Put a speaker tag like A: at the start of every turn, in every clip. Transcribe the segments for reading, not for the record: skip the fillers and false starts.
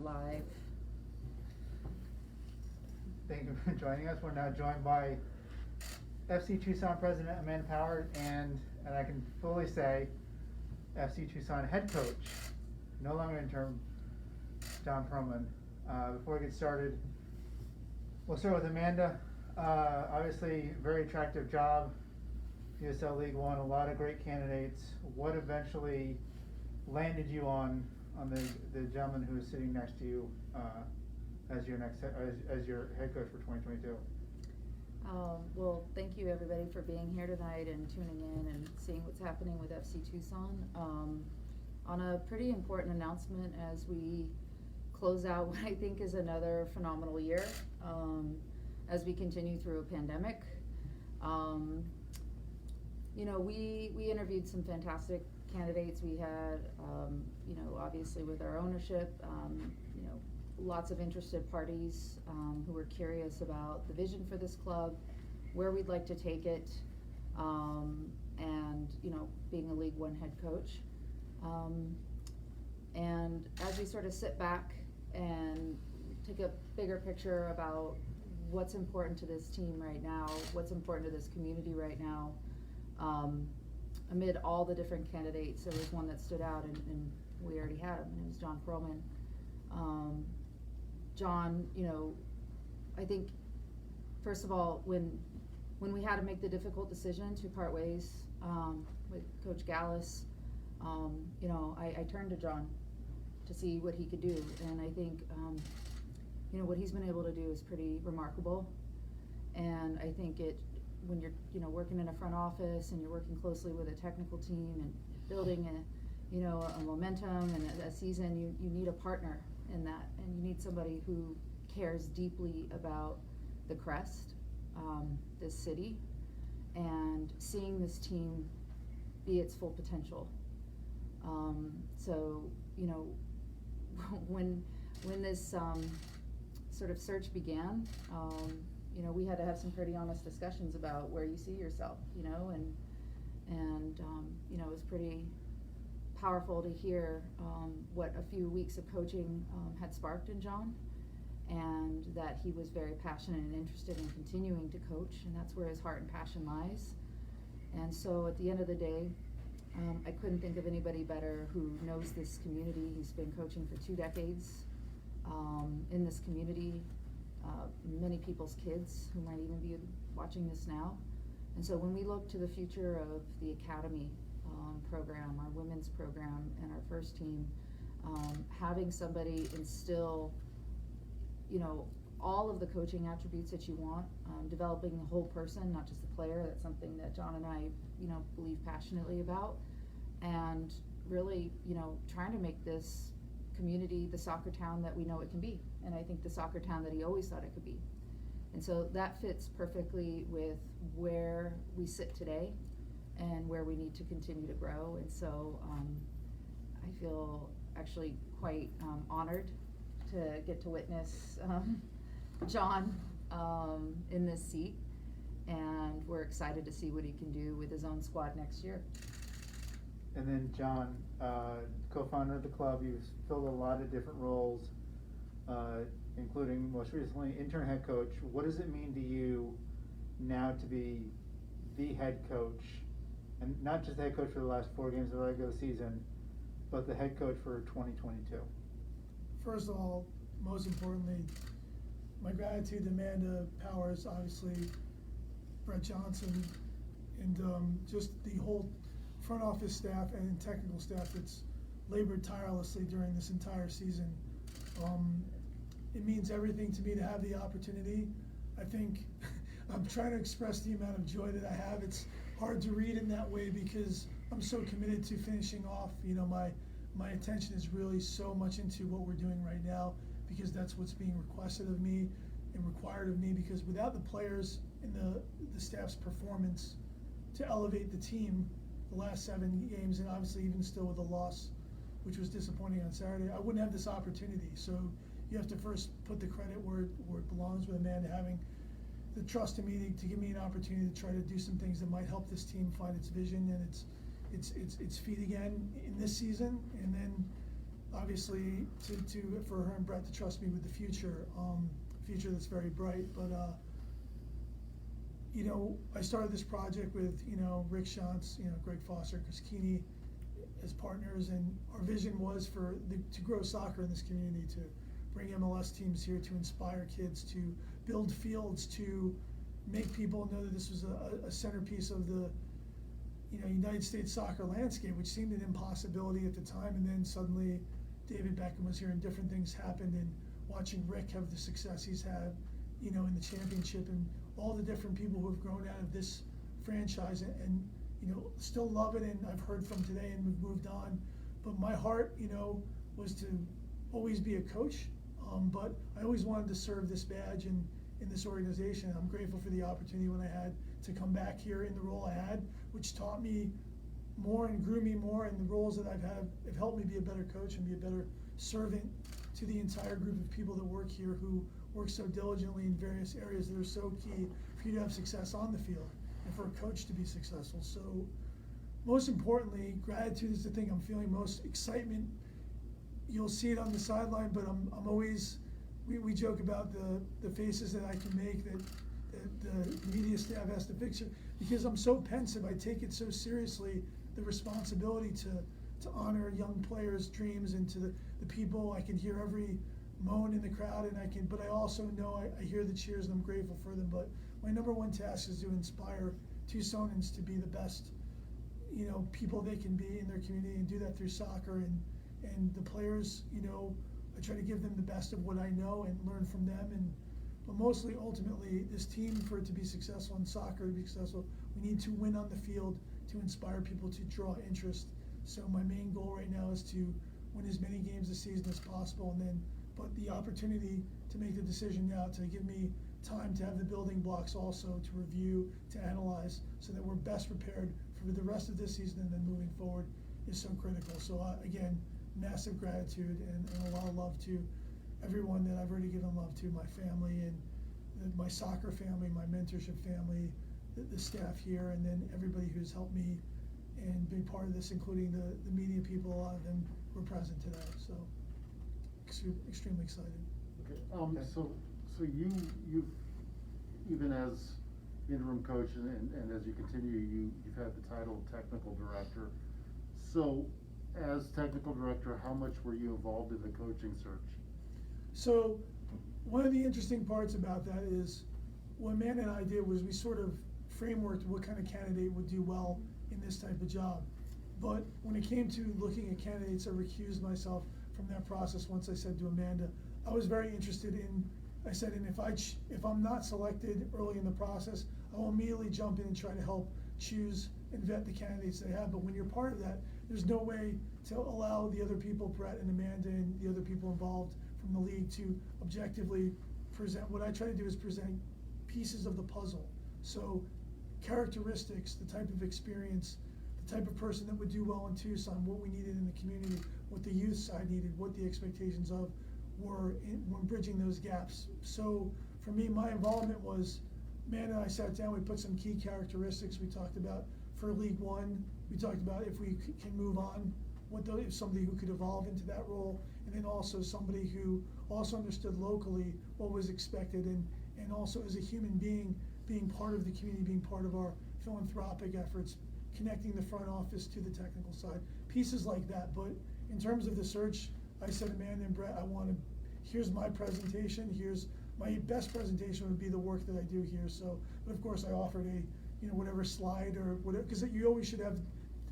A: live.
B: Thank you for joining us. We're now joined by FC Tucson President Amanda Power and I can fully say FC Tucson head coach, no longer interim, Jon Pearlman. Before we get started, we'll start with Amanda. Obviously, very attractive job, USL League One, a lot of great candidates. What eventually landed you on the gentleman who is sitting next to you as your head coach for 2022?
A: Well, thank you everybody for being here tonight and tuning in and seeing what's happening with FC Tucson. On a pretty important announcement as we close out what I think is another phenomenal year as we continue through a pandemic. We interviewed some fantastic candidates. We had, obviously with our ownership, lots of interested parties who were curious about the vision for this club, where we'd like to take it, and being a League One head coach. And as we sort of sit back and take a bigger picture about what's important to this team right now, what's important to this community right now, amid all the different candidates, there was one that stood out, and we already had him, and it was Jon Pearlman. Jon, I think, first of all, when we had to make the difficult decision to part ways with Coach Gallus, I turned to Jon to see what he could do, and I think, what he's been able to do is pretty remarkable. And I think when you're, working in a front office and you're working closely with a technical team and building a momentum and a season, you need a partner in that, and you need somebody who cares deeply about the Crest, this city, and seeing this team be its full potential. When this sort of search began, we had to have some pretty honest discussions about where you see yourself, and it was pretty powerful to hear what a few weeks of coaching had sparked in Jon, and that he was very passionate and interested in continuing to coach, and that's where his heart and passion lies. And so at the end of the day, I couldn't think of anybody better who knows this community. He's been coaching for 2 decades in this community, many people's kids who might even be watching this now. And so when we look to the future of the academy program, our women's program, and our first team, having somebody instill, all of the coaching attributes that you want, developing the whole person, not just the player, that's something that Jon and I, believe passionately about, and really, trying to make this community the soccer town that we know it can be, and I think the soccer town that he always thought it could be. And so that fits perfectly with where we sit today and where we need to continue to grow. And so I feel actually quite honored to get to witness Jon in this seat, and we're excited to see what he can do with his own squad next year.
B: And then Jon, co-founder of the club, you've filled a lot of different roles, including most recently intern head coach. What does it mean to you now to be the head coach, and not just the head coach for the last 4 games of the regular season, but the head coach for 2022?
C: First of all, most importantly, my gratitude to Amanda Powers, obviously, Brett Johnson, and just the whole front office staff and technical staff that's labored tirelessly during this entire season. It means everything to me to have the opportunity. I think I'm trying to express the amount of joy that I have. It's hard to read in that way because I'm so committed to finishing off. My attention is really so much into what we're doing right now, because that's what's being requested of me and required of me, because without the players and the staff's performance to elevate the team the last 7 games, and obviously even still with a loss, which was disappointing on Saturday, I wouldn't have this opportunity. So you have to first put the credit where it belongs, with Amanda having the trust in me to give me an opportunity to try to do some things that might help this team find its vision and its feet again in this season. And then obviously for her and Brett to trust me with the future, future that's very bright. But you know, I started this project with, you know, Rick Shantz, you know, Greg Foster, Chris Keeney as partners, and our vision was to grow soccer in this community, to bring MLS teams here, to inspire kids, to build fields, to make people know that this was a centerpiece of the, you know, United States soccer landscape, which seemed an impossibility at the time. And then suddenly David Beckham was here and different things happened, and watching Rick have the success he's had, you know, in the championship, and all the different people who have grown out of this franchise and you know, still love it, and I've heard from today and we've moved on. But my heart, you know, was to always be a coach, but I always wanted to serve this badge in this organization. I'm grateful for the opportunity when I had to come back here in the role I had, which taught me more and grew me more, and the roles that I've had have helped me be a better coach and be a better servant to the entire group of people that work here, who work so diligently in various areas that are so key for you to have success on the field and for a coach to be successful. So most importantly, gratitude is the thing I'm feeling most. Excitement, you'll see it on the sideline, but I'm always, we joke about the faces that I can make that the media staff has to fix it, because I'm so pensive. I take it so seriously, the responsibility to honor young players' dreams, and to the people. I can hear every moan in the crowd, and but I also know I hear the cheers, and I'm grateful for them. But my number one task is to inspire Tucsonans to be the best, you know, people they can be in their community, and do that through soccer. And the players, you know, I try to give them the best of what I know and learn from them. But mostly, ultimately, this team, for it to be successful in soccer, to be successful, we need to win on the field to inspire people to draw interest. So my main goal right now is to win as many games this season as possible, but the opportunity to make the decision now, to give me time to have the building blocks also to review, to analyze, so that we're best prepared for the rest of this season and then moving forward, is so critical. So again, massive gratitude and a lot of love to everyone that I've already given love to, my family and my soccer family, my mentorship family, the staff here, and then everybody who's helped me and been part of this, including the media people. A lot of them were present today, so extremely excited.
D: Okay. So you've, even as interim coach and as you continue, you've had the title of technical director. So as technical director, how much were you involved in the coaching search?
C: So one of the interesting parts about that is what Amanda and I did was we sort of frameworked what kind of candidate would do well in this type of job. But when it came to looking at candidates, I recused myself from that process. Once I said to Amanda, I was very interested in, I said, and if I'm not selected early in the process, I will immediately jump in and try to help choose and vet the candidates they have. But when you're part of that, there's no way to allow the other people, Brett and Amanda and the other people involved from the league, to objectively present. What I try to do is present pieces of the puzzle. So characteristics, the type of experience, the type of person that would do well in Tucson, what we needed in the community, what the youth side needed, what the expectations of were when bridging those gaps. So for me, my involvement was, Amanda and I sat down, we put some key characteristics we talked about for League One. We talked about if we can move on, if somebody who could evolve into that role, and then also somebody who also understood locally what was expected, and also as a human being, being part of the community, being part of our philanthropic efforts, connecting the front office to the technical side, pieces like that. But in terms of the search, I said to Amanda and Brett, here's my presentation, here's my best presentation would be the work that I do here. So, but of course I offered whatever slide or whatever, because you always should have,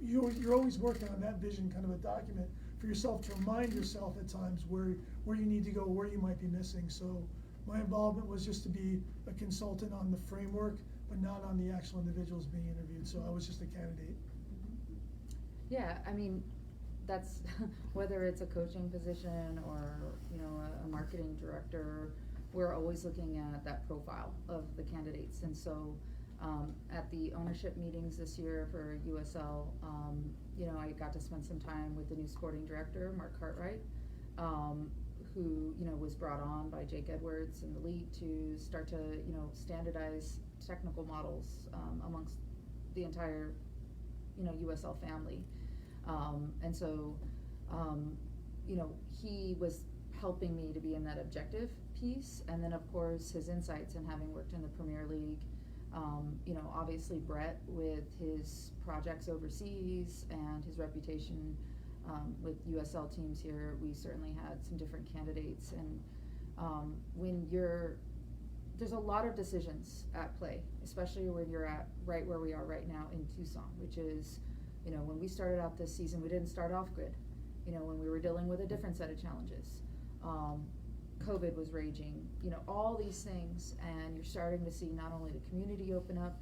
C: you're always working on that vision, kind of a document for yourself to remind yourself at times where you need to go, where you might be missing. So my involvement was just to be a consultant on the framework, but not on the actual individuals being interviewed. So I was just a candidate.
A: Yeah, I mean, that's whether it's a coaching position or, you know, a marketing director, we're always looking at that profile of the candidates. And so at the ownership meetings this year for USL, you know, I got to spend some time with the new sporting director, Mark Cartwright, who, you know, was brought on by Jake Edwards in the league to start to, you know, standardize technical models amongst the entire, you know, USL family. And so you know, he was helping me to be in that objective piece, and then of course his insights and having worked in the Premier League, you know, obviously Brett with his projects overseas and his reputation with USL teams here, we certainly had some different candidates, and when there's a lot of decisions at play, especially when you're at right where we are right now in Tucson, which is, you know, when we started out this season, we didn't start off good, you know, when we were dealing with a different set of challenges. COVID was raging, you know, all these things, and you're starting to see not only the community open up,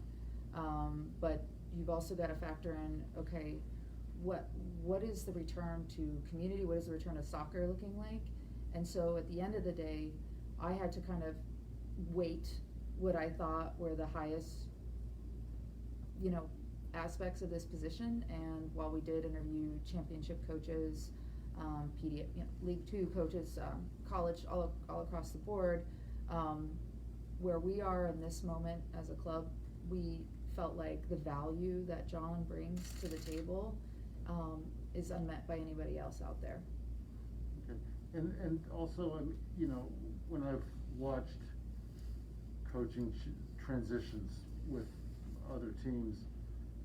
A: but you've also got to factor in, okay, what is the return to community, what is the return of soccer looking like? And so at the end of the day, I had to kind of weight what I thought were the highest, you know, aspects of this position, and while we did interview championship coaches, you know, League 2 coaches, college, all across the board, where we are in this moment as a club, we felt like the value that Jon brings to the table is unmet by anybody else out there.
D: Okay, and also, you know, when I've watched coaching transitions with other teams,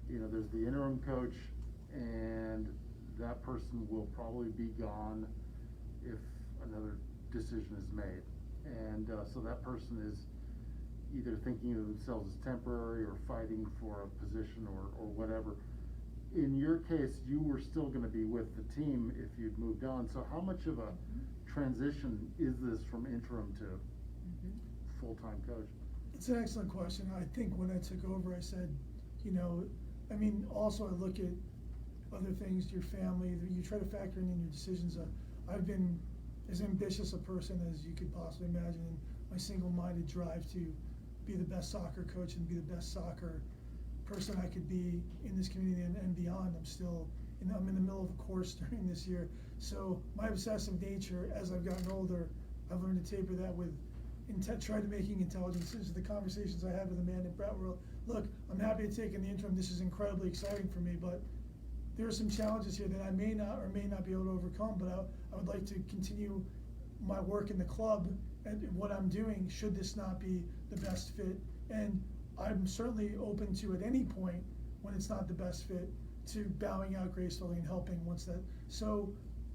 D: you know, there's the interim coach, and that person will probably be gone if another decision is made. And so that person is either thinking of themselves as temporary or fighting for a position or whatever. In your case, you were still gonna be with the team if you'd moved on, so how much of a transition is this from interim to full-time coach?
C: It's an excellent question. I think when I took over, I said, you know, I mean, also I look at other things, your family, you try to factor in your decisions. I've been as ambitious a person as you could possibly imagine, and my single-minded drive to be the best soccer coach and be the best soccer person I could be in this community and beyond. I'm in the middle of a course during this year. So my obsessive nature, as I've gotten older, I've learned to taper that with try to making intelligent decisions. The conversations I had with Amanda and Brett were, look, I'm happy to take in the interim. This is incredibly exciting for me, but there are some challenges here that I may not be able to overcome, but I would like to continue my work in the club and what I'm doing should this not be the best fit. And I'm certainly open to, at any point when it's not the best fit, to bowing out gracefully and helping once that. So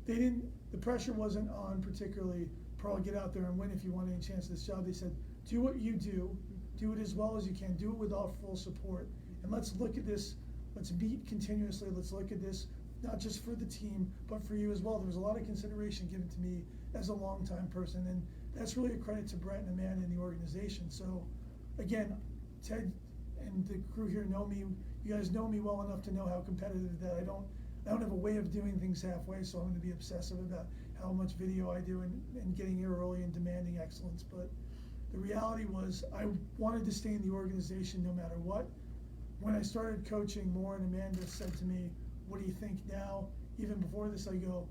C: the pressure wasn't on particularly, Pearl, get out there and win if you want any chance at this job. They said, do what you do it as well as you can, do it with our full support. And let's look at this, let's meet continuously, let's look at this, not just for the team, but for you as well. There was a lot of consideration given to me as a longtime person, and that's really a credit to Brett and Amanda and the organization. So again, Ted and the crew here know me, you guys know me well enough to know how competitive that I don't have a way of doing things halfway, so I'm gonna be obsessive about how much video I do and getting here early and demanding excellence. But the reality was I wanted to stay in the organization no matter what. When I started coaching more and Amanda said to me, what do you think now? Even before this, I go,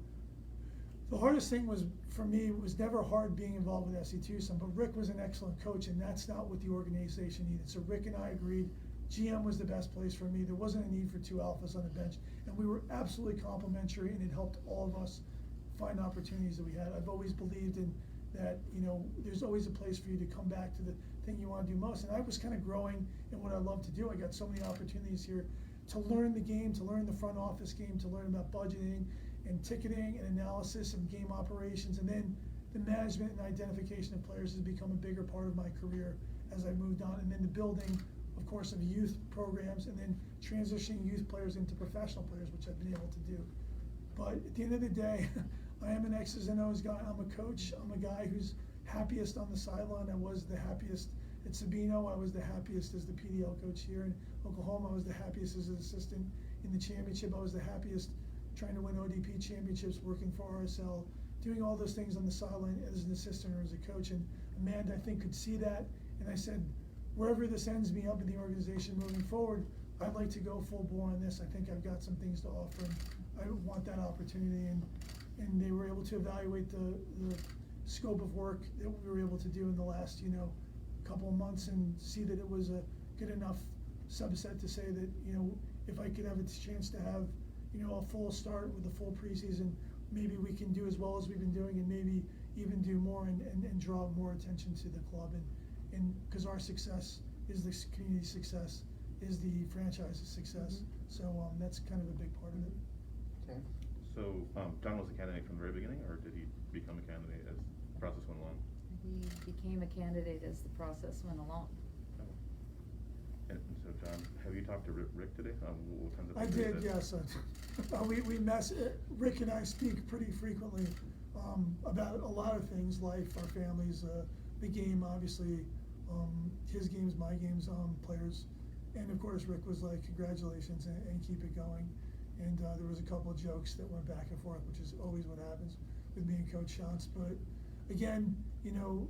C: the hardest thing was, for me, it was never hard being involved with SC Tucson, but Rick was an excellent coach, and that's not what the organization needed. So Rick and I agreed GM was the best place for me. There wasn't a need for two alphas on the bench, and we were absolutely complementary, and it helped all of us find opportunities that we had. I've always believed in that, you know, there's always a place for you to come back to the thing you want to do most. And I was kind of growing in what I love to do. I got so many opportunities here to learn the game, to learn the front office game, to learn about budgeting and ticketing and analysis and game operations. And then the management and identification of players has become a bigger part of my career as I moved on. And then the building, of course, of youth programs, and then transitioning youth players into professional players, which I've been able to do. But at the end of the day, I am an X's and O's guy. I'm a coach. I'm a guy who's happiest on the sideline. I was the happiest at Sabino. I was the happiest as the PDL coach here in Oklahoma. I was the happiest as an assistant in the championship. I was the happiest trying to win ODP championships, working for RSL, doing all those things on the sideline as an assistant or as a coach. And Amanda, I think, could see that. And I said, wherever this ends me up in the organization moving forward, I'd like to go full bore on this. I think I've got some things to offer, and I want that opportunity. And they were able to evaluate the scope of work that we were able to do in the last, couple of months, and see that it was a good enough subset to say that, if I could have a chance to have, a full start with a full preseason, maybe we can do as well as we've been doing, and maybe even do more and draw more attention to the club, and because our success is the community success, is the franchise's success. So that's kind of a big part of it.
B: Okay.
E: So, John was a candidate from the very beginning, or did he become a candidate as the process went along?
A: He became a candidate as the process went along.
E: And so, John, have you talked to Rick today? What kinds of
C: I
E: things he
C: did,
E: said?
C: yes. We Rick and I speak pretty frequently about a lot of things, life, our families, the game, obviously, his games, my games, players. And of course, Rick was like, congratulations, and keep it going. And there was a couple of jokes that went back and forth, which is always what happens with me and Coach Shantz. But again, you know,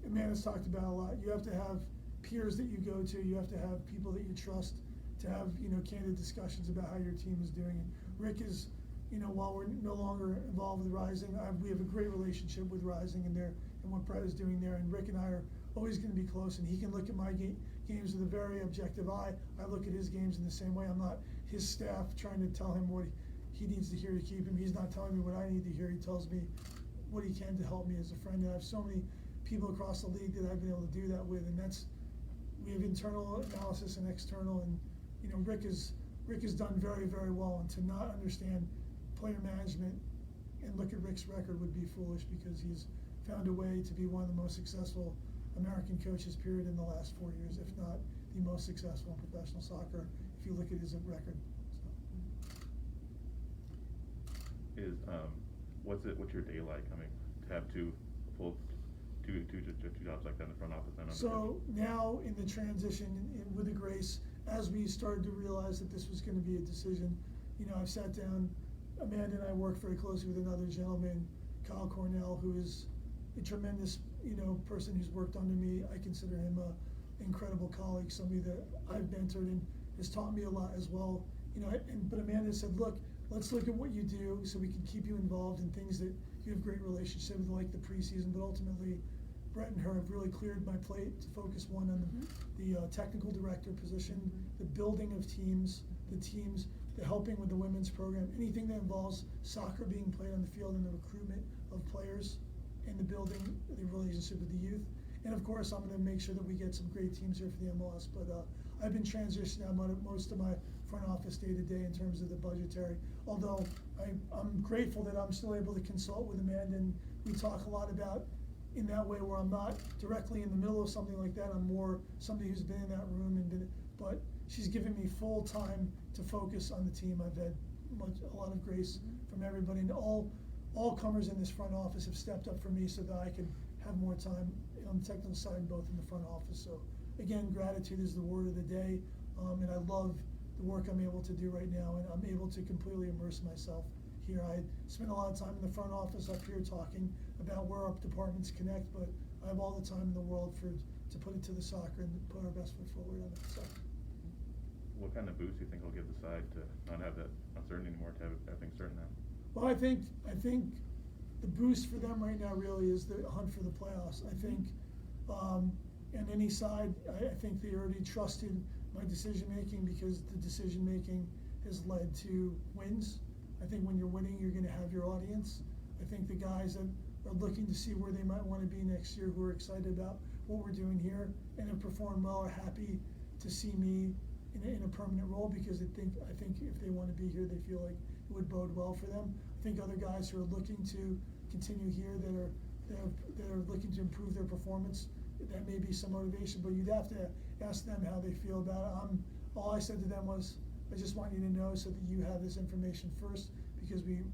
C: Amanda's talked about a lot. You have to have peers that you go to. You have to have people that you trust to have, you know, candid discussions about how your team is doing. And Rick is, you know, while we're no longer involved with Rising, we have a great relationship with Rising and what Brett is doing there. And Rick and I are always going to be close. And he can look at my games with a very objective eye. I look at his games in the same way. I'm not his staff trying to tell him what he needs to hear to keep him. He's not telling me what I need to hear. He tells me what he can to help me as a friend. And I have so many people across the league that I've been able to do that with, and we have internal analysis and external, and you know, Rick has done very, very well, and to not understand player management and look at Rick's record would be foolish, because he's found a way to be one of the most successful American coaches, period, in the last 4 years, if not the most successful in professional soccer, if you look at his record.
E: What's your day like? I mean, to have two jobs like that in the front office and on the
C: So
E: pitch?
C: now in the transition with the Grace, as we started to realize that this was going to be a decision, you know, I've sat down. Amanda and I work very closely with another gentleman, Kyle Cornell, who is a tremendous, you know, person who's worked under me. I consider him a incredible colleague, somebody that I've mentored and has taught me a lot as well. You know, but Amanda said, look, let's look at what you do so we can keep you involved in things that you have great relationship with, like the preseason. But ultimately, Brett and her have really cleared my plate to focus on the technical director position, the building of teams, the helping with the women's program, anything that involves soccer being played on the field, and the recruitment of players, and the building, the relationship with the youth. And of course, I'm going to make sure that we get some great teams here for the MLS. But I've been transitioning out most of my front office day to day in terms of the budgetary. Although I'm grateful that I'm still able to consult with Amanda, and we talk a lot about in that way, where I'm not directly in the middle of something like that. I'm more somebody who's been in that room but she's given me full time to focus on the team. I've had a lot of grace from everybody, and all comers in this front office have stepped up for me so that I can have more time on the technical side, both in the front office. So again, gratitude is the word of the day, and I love the work I'm able to do right now, and I'm able to completely immerse myself here. I spend a lot of time in the front office up here talking about where our departments connect, but I have all the time in the world to put it to the soccer and put our best foot forward on it. So.
E: What kind of boost do you think will give the side to not have that uncertainty anymore, to have everything certain now?
C: Well, I think the boost for them right now really is the hunt for the playoffs. I think, and any side, I think they already trusted my decision making, because the decision making has led to wins. I think when you're winning, you're going to have your audience. I think the guys that are looking to see where they might want to be next year, who are excited about what we're doing here and have performed well, are happy to see me in a permanent role, because I think if they want to be here, they feel like it would bode well for them. I think other guys who are looking to continue here, that are looking to improve their performance, that may be some motivation, but you'd have to ask them how they feel about it. All I said to them was, I just want you to know so that you have this information first, because you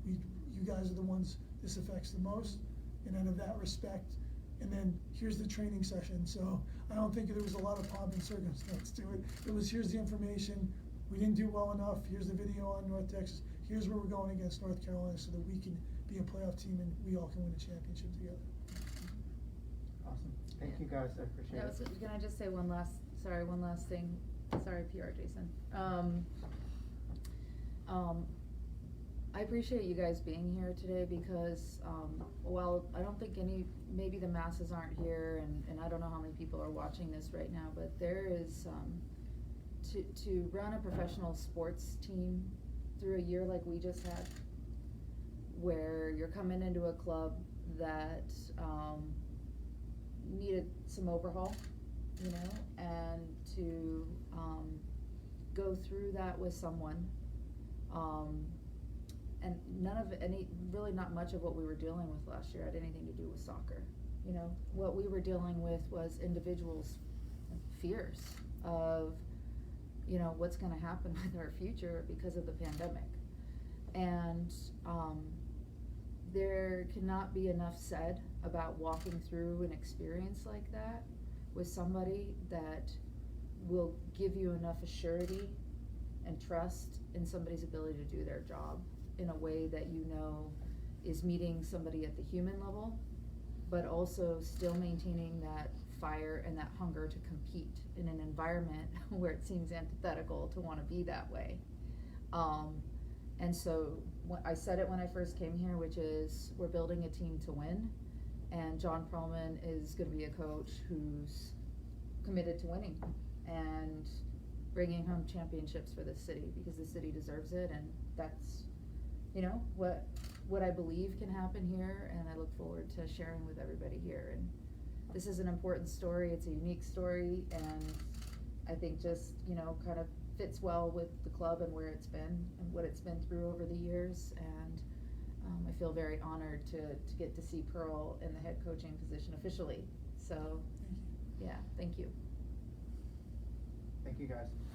C: guys are the ones this affects the most, and out of that respect, and then here's the training session. So I don't think there was a lot of pomp and circumstance to it. It was, here's the information, we didn't do well enough, here's the video on North Texas, here's where we're going against North Carolina, so that we can be a playoff team and we all can win a championship together.
B: Awesome. Thank you guys, I appreciate it.
A: Can I just say one last thing? Sorry, PR Jason. I appreciate you guys being here today, because while I don't think maybe the masses aren't here, and I don't know how many people are watching this right now, but there is, to run a professional sports team through a year like we just had where you're coming into a club that, needed some overhaul, you know, and to, go through that with someone. And really not much of what we were dealing with last year had anything to do with soccer. You know, what we were dealing with was individuals' fears of, you know, what's gonna happen with our future because of the pandemic. And, there cannot be enough said about walking through an experience like that with somebody that will give you enough assurity and trust in somebody's ability to do their job in a way that you know is meeting somebody at the human level, but also still maintaining that fire and that hunger to compete in an environment where it seems antithetical to want to be that way. And so I said it when I first came here, which is we're building a team to win, and Jon Pearlman is going to be a coach who's committed to winning and bringing home championships for this city, because the city deserves it, and that's, you know, what I believe can happen here, and I look forward to sharing with everybody here. And this is an important story, it's a unique story, and I think just, you know, kind of fits well with the club and where it's been and what it's been through over the years. And I feel very honored to get to see Pearl in the head coaching position officially. So,
C: Thank you.
A: yeah, thank you.
B: Thank you, guys.